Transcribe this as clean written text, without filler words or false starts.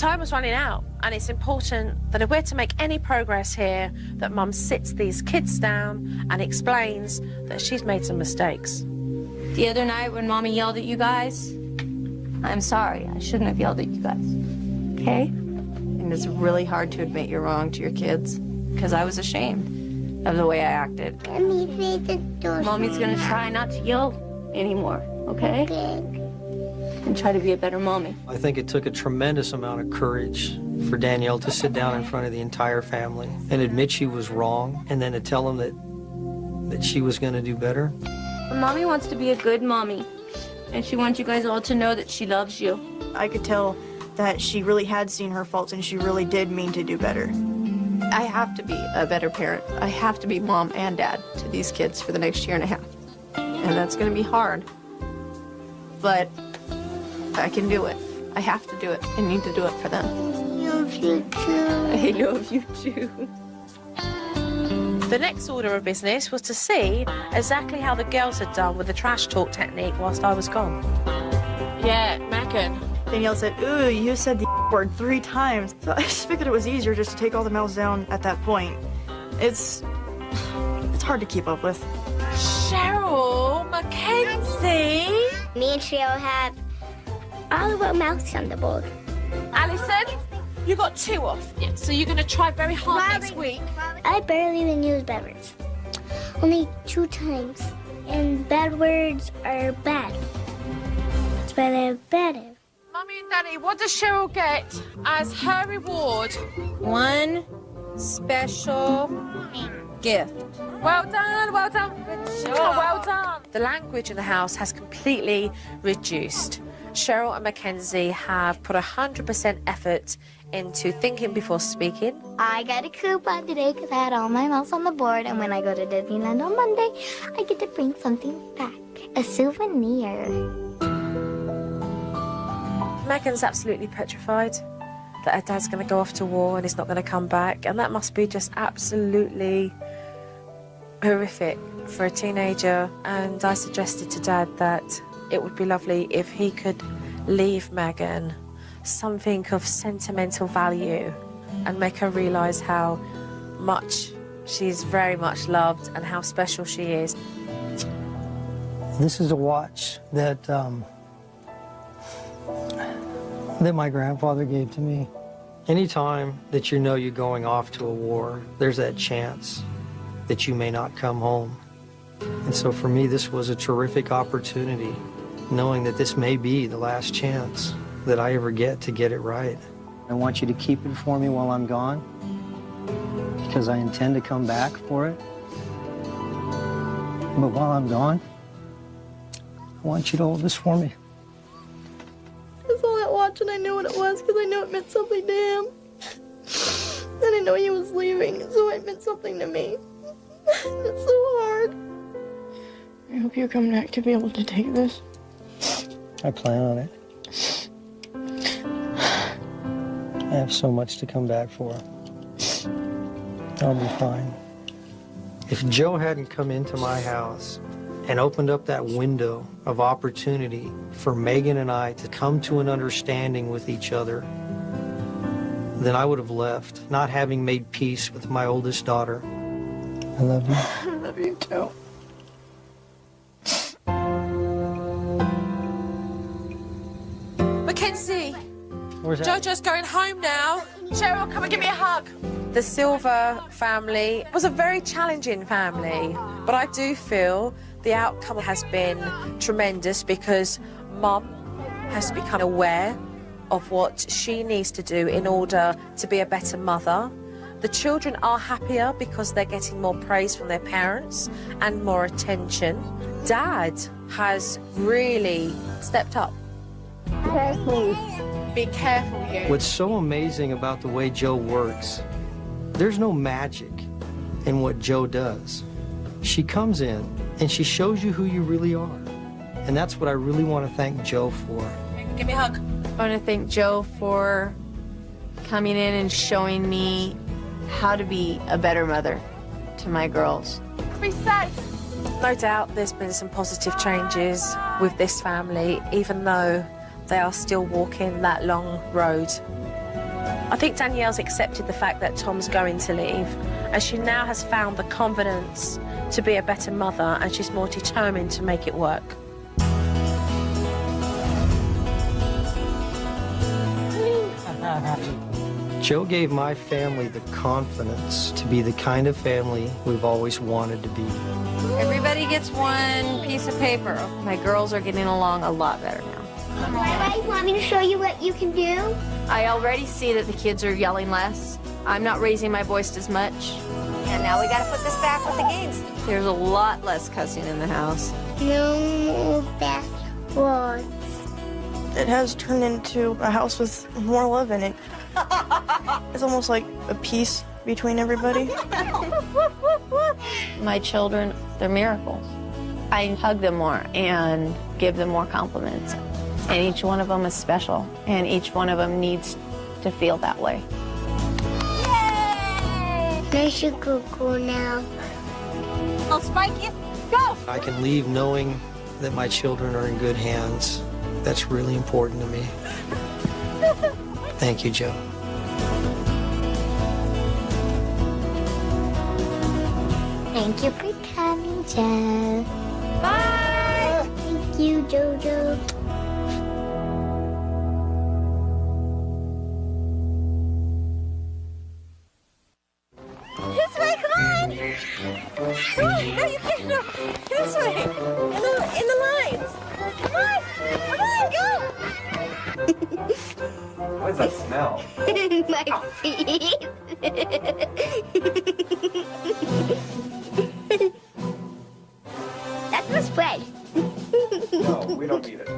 Time was running out, and it's important that if we're to make any progress here, that Mum sits these kids down and explains that she's made some mistakes. The other night when Mommy yelled at you guys, I'm sorry. I shouldn't have yelled at you guys. Okay? And it's really hard to admit you're wrong to your kids, because I was ashamed of the way I acted. Mommy's gonna try not to yell anymore, okay? And try to be a better mommy. I think it took a tremendous amount of courage for Danielle to sit down in front of the entire family and admit she was wrong, and then to tell them that she was going to do better. Mommy wants to be a good mommy, and she wants you guys all to know that she loves you. I could tell that she really had seen her faults and she really did mean to do better. I have to be a better parent. I have to be mom and dad to these kids for the next year and a half. And that's going to be hard. But I can do it. I have to do it. I need to do it for them. I love you too. I love you too. The next order of business was to see exactly how the girls had done with the trash talk technique whilst I was gone. Yeah, Megan. Danielle said, ooh, you said the word 3 times. So I just figured it was easier just to take all the mouths down at that point. It's hard to keep up with. Cheryl, Mackenzie. Me and Cheryl have all of our mouths on the board. Alison, you got 2 off. Yeah, so you're going to try very hard next week. I barely even use bad words. Only 2 times. And bad words are bad. That's why they're bad. Mummy and Daddy, what does Cheryl get as her reward? 1 special gift. Well done, well done. Good job. Well done. The language in the house has completely reduced. Cheryl and Mackenzie have put 100% effort into thinking before speaking. I got a coupon today because I had all my mouths on the board, and when I go to Disneyland on Monday, I get to bring something back. A souvenir. Megan's absolutely petrified that her dad's going to go off to war and he's not going to come back, and that must be just absolutely horrific for a teenager. And I suggested to Dad that it would be lovely if he could leave Megan something of sentimental value and make her realise how much she's very much loved and how special she is. This is a watch that my grandfather gave to me. Anytime that you know you're going off to a war, there's that chance that you may not come home. And so for me, this was a terrific opportunity, knowing that this may be the last chance that I ever get to get it right. I want you to keep it for me while I'm gone, because I intend to come back for it. But while I'm gone, I want you to hold this for me. I saw that watch and I knew what it was because I knew it meant something to him. I didn't know he was leaving, so it meant something to me. It's so hard. I hope you come back to be able to take this. I plan on it. I have so much to come back for. I'll be fine. If Joe hadn't come into my house and opened up that window of opportunity for Megan and I to come to an understanding with each other, then I would have left, not having made peace with my oldest daughter. I love you. I love you too. Mackenzie, Where's that? Jojo's going home now. Cheryl, come and give me a hug. The Silva family was a very challenging family, but I do feel the outcome has been tremendous because Mum has become aware of what she needs to do in order to be a better mother. The children are happier because they're getting more praise from their parents and more attention. Dad has really stepped up. Be careful, you. What's so amazing about the way Joe works, there's no magic in what Joe does. She comes in and she shows you who you really are. And that's what I really want to thank Joe for. Give me a hug. I want to thank Joe for coming in and showing me how to be a better mother to my girls. Be safe. No doubt there's been some positive changes with this family, even though they are still walking that long road. I think Danielle's accepted the fact that Tom's going to leave, and she now has found the confidence to be a better mother, and she's more determined to make it work. Joe gave my family the confidence to be the kind of family we've always wanted to be. Everybody gets one piece of paper. My girls are getting along a lot better now. Bye-bye. You want me to show you what you can do? I already see that the kids are yelling less. I'm not raising my voice as much. And now we gotta put this back with the games. There's a lot less cussing in the house. No backwards. It has turned into a house with more love in it. It's almost like a peace between everybody. My children, they're miracles. I hug them more and give them more compliments. And each one of them is special. And each one of them needs to feel that way. I should go now. I'll spike you. Go! I can leave knowing that my children are in good hands. That's really important to me. Thank you, Joe. Thank you for coming, Joe. Bye! Thank you, Jojo. This way, come on! Come on, no, you can't, no. This way, in the lines. Come on, go! What does that smell? My feet. That's the spray. No, we don't need it.